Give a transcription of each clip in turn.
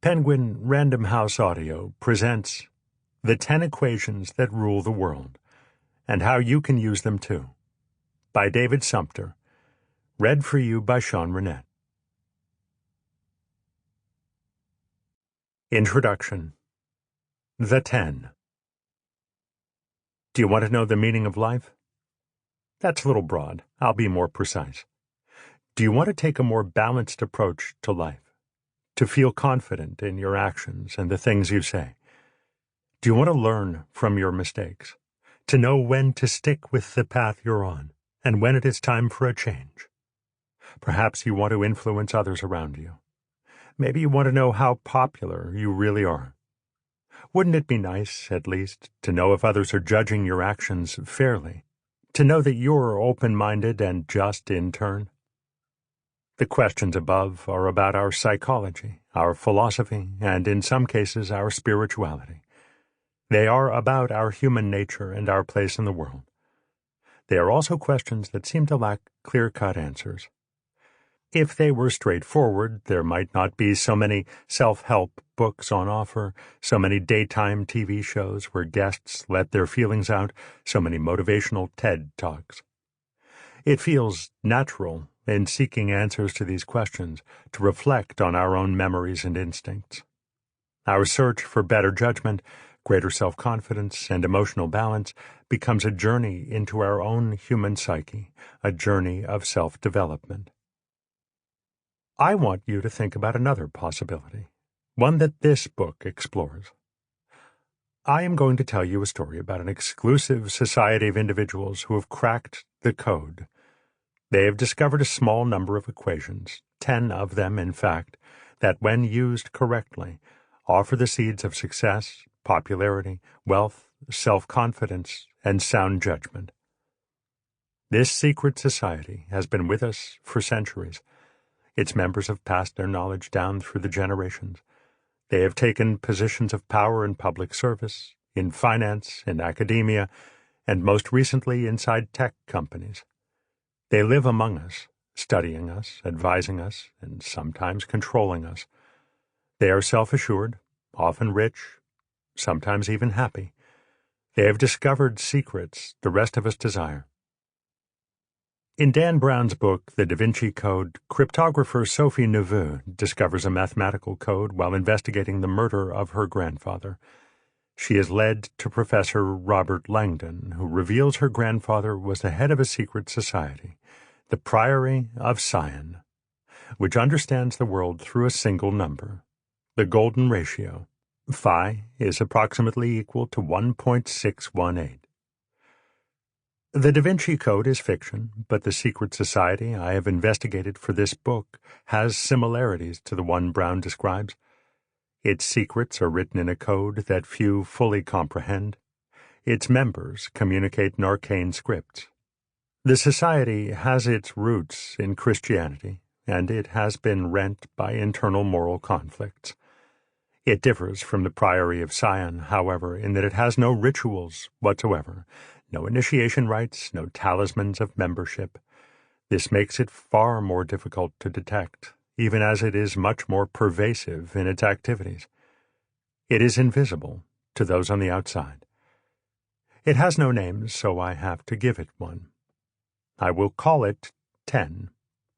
Penguin Random House Audio presents The 10 Equations That Rule the World, and How You Can Use Them Too, by David Sumpter, read for you by Runnette. Introduction. The 10. Do you want to know the meaning of life? That's a little broad. I'll be more precise. Do you want to take a more balanced approach to life? To feel confident in your actions and the things you say? Do you want to learn from your mistakes? To know when to stick with the path you're on and when it is time for a change? Perhaps you want to influence others around you. Maybe you want to know how popular you really are. Wouldn't it be nice, at least, to know if others are judging your actions fairly? To know that you're open-minded and just in turn? The questions above are about our psychology, our philosophy, and in some cases our spirituality. They are about our human nature and our place in the world. They are also questions that seem to lack clear-cut answers. If they were straightforward, there might not be so many self-help books on offer, so many daytime TV shows where guests let their feelings out, so many motivational TED Talks. It feels natural in seeking answers to these questions to reflect on our own memories and instincts. Our search for better judgment, greater self-confidence, and emotional balance becomes a journey into our own human psyche, a journey of self-development. I want you to think about another possibility, one that this book explores. I am going to tell you a story about an exclusive society of individuals who have cracked the code. They have discovered a small number of equations, 10 of them, in fact, that when used correctly, offer the seeds of success, popularity, wealth, self-confidence, and sound judgment. This secret society has been with us for centuries. Its members have passed their knowledge down through the generations. They have taken positions of power in public service, in finance, in academia, and most recently inside tech companies. They live among us, studying us, advising us, and sometimes controlling us. They are self-assured, often rich, sometimes even happy. They have discovered secrets the rest of us desire. In Dan Brown's book, The Da Vinci Code, cryptographer Sophie Neveu discovers a mathematical code while investigating the murder of her grandfather. She is led to Professor Robert Langdon, who reveals her grandfather was the head of a secret society, the Priory of Sion, which understands the world through a single number, the golden ratio. Phi is approximately equal to 1.618. The Da Vinci Code is fiction, but the secret society I have investigated for this book has similarities to the one Brown describes. Its secrets are written in a code that few fully comprehend. Its members communicate in arcane scripts. The society has its roots in Christianity, and it has been rent by internal moral conflicts. It differs from the Priory of Sion, however, in that it has no rituals whatsoever, no initiation rites, no talismans of membership. This makes it far more difficult to detect, even as it is much more pervasive in its activities. It is invisible to those on the outside. It has no name, so I have to give it one. I will call it 10.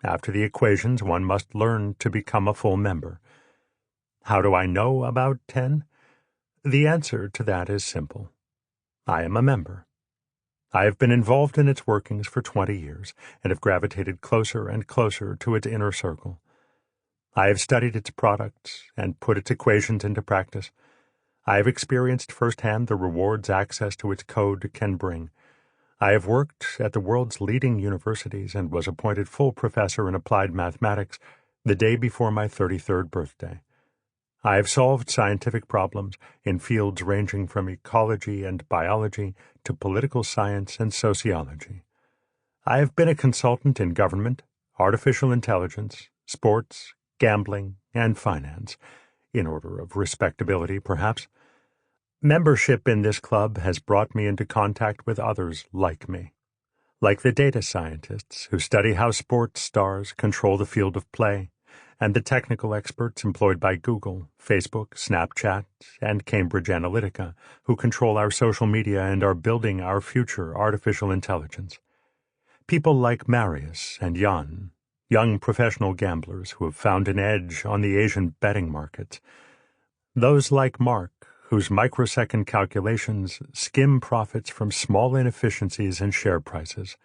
After the equations, one must learn to become a full member. How do I know about 10? The answer to that is simple. I am a member. I have been involved in its workings for 20 years and have gravitated closer and closer to its inner circle. I have studied its products and put its equations into practice. I have experienced firsthand the rewards access to its code can bring. I have worked at the world's leading universities and was appointed full professor in applied mathematics the day before my 33rd birthday. I have solved scientific problems in fields ranging from ecology and biology to political science and sociology. I have been a consultant in government, artificial intelligence, sports, gambling, and finance, in order of respectability, perhaps. Membership in this club has brought me into contact with others like me, like the data scientists who study how sports stars control the field of play, and the technical experts employed by Google, Facebook, Snapchat, and Cambridge Analytica, who control our social media and are building our future artificial intelligence. People like Marius and Jan, young professional gamblers who have found an edge on the Asian betting markets. Those like Mark, whose microsecond calculations skim profits from small inefficiencies in share prices.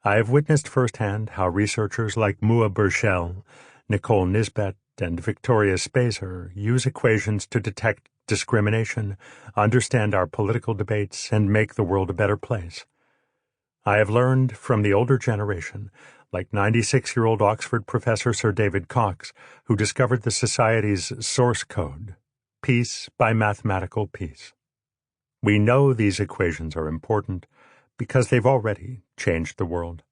I have witnessed firsthand how researchers like Mua Burchell, Nicole Nisbet, and Victoria Spacer use equations to detect discrimination, understand our political debates, and make the world a better place. I have learned from the older generation, like 96-year-old Oxford professor Sir David Cox, who discovered the Society's source code, piece by mathematical piece. We know these equations are important because they've already changed the world.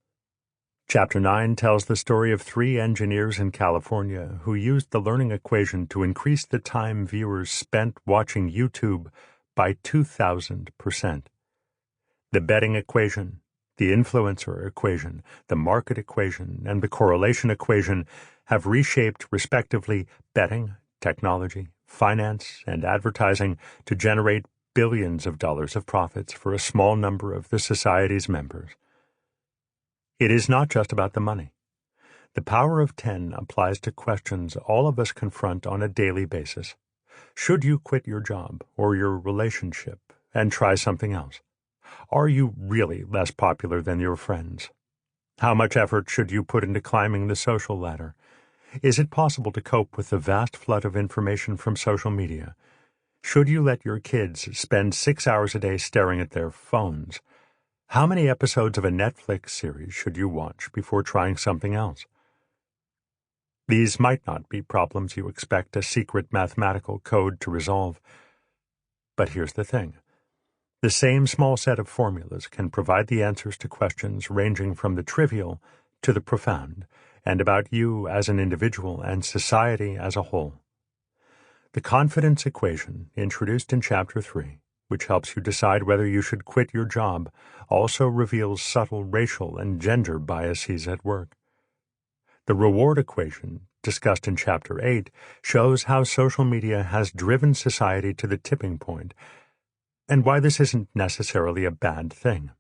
Chapter 9 tells the story of 3 engineers in California who used the learning equation to increase the time viewers spent watching YouTube by 2,000%. The betting equation, the influencer equation, the market equation, and the correlation equation have reshaped, respectively, betting, technology, finance, and advertising to generate billions of dollars of profits for a small number of the Society's members. It is not just about the money. The power of 10 applies to questions all of us confront on a daily basis. Should you quit your job or your relationship and try something else? Are you really less popular than your friends? How much effort should you put into climbing the social ladder? Is it possible to cope with the vast flood of information from social media? Should you let your kids spend 6 hours a day staring at their phones? How many episodes of a Netflix series should you watch before trying something else? These might not be problems you expect a secret mathematical code to resolve. But here's the thing. The same small set of formulas can provide the answers to questions ranging from the trivial to the profound, and about you as an individual and society as a whole. The confidence equation, introduced in Chapter 3, which helps you decide whether you should quit your job, also reveals subtle racial and gender biases at work. The reward equation, discussed in Chapter 8, shows how social media has driven society to the tipping point, and why this isn't necessarily a bad thing.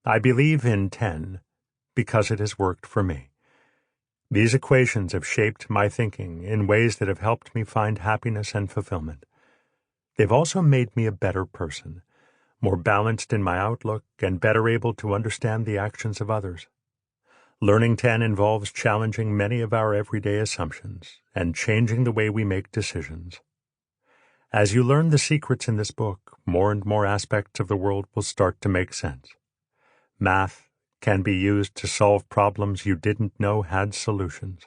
I believe in 10 because it has worked for me. These equations have shaped my thinking in ways that have helped me find happiness and fulfillment. They've also made me a better person, more balanced in my outlook and better able to understand the actions of others. Learning 10 involves challenging many of our everyday assumptions and changing the way we make decisions. As you learn the secrets in this book, more and more aspects of the world will start to make sense. Math can be used to solve problems you didn't know had solutions.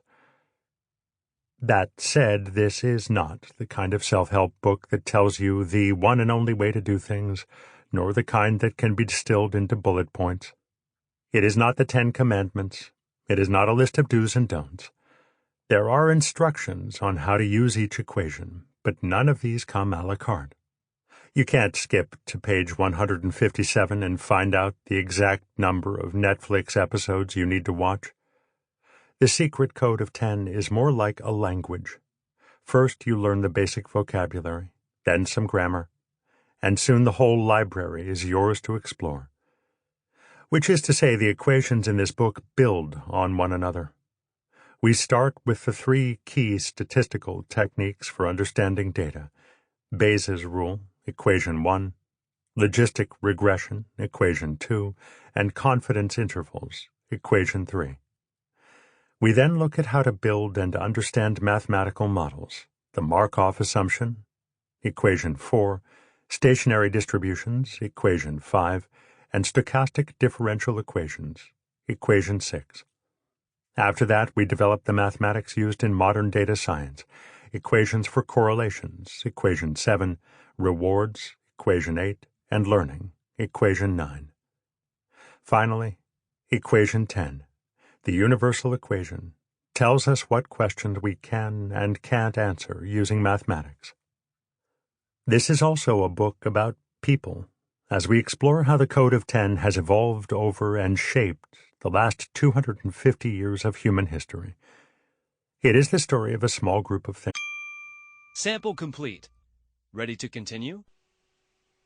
That said, this is not the kind of self-help book that tells you the one and only way to do things, nor the kind that can be distilled into bullet points. It is not the 10 Commandments. It is not a list of do's and don'ts. There are instructions on how to use each equation, but none of these come a la carte. You can't skip to page 157 and find out the exact number of Netflix episodes you need to watch. The secret code of 10 is more like a language. First, you learn the basic vocabulary, then some grammar, and soon the whole library is yours to explore. Which is to say, the equations in this book build on one another. We start with the 3 key statistical techniques for understanding data: Bayes' rule, equation 1, logistic regression, equation 2, and confidence intervals, equation 3. We then look at how to build and understand mathematical models: the Markov assumption, equation 4, stationary distributions, equation 5, and stochastic differential equations, equation 6. After that, we develop the mathematics used in modern data science: equations for correlations, equation 7, rewards, equation 8, and learning, equation 9. Finally, equation 10, the universal equation, tells us what questions we can and can't answer using mathematics. This is also a book about people, as we explore how the Code of 10 has evolved over and shaped the last 250 years of human history. It is the story of a small group of things. Sample complete. Ready to continue?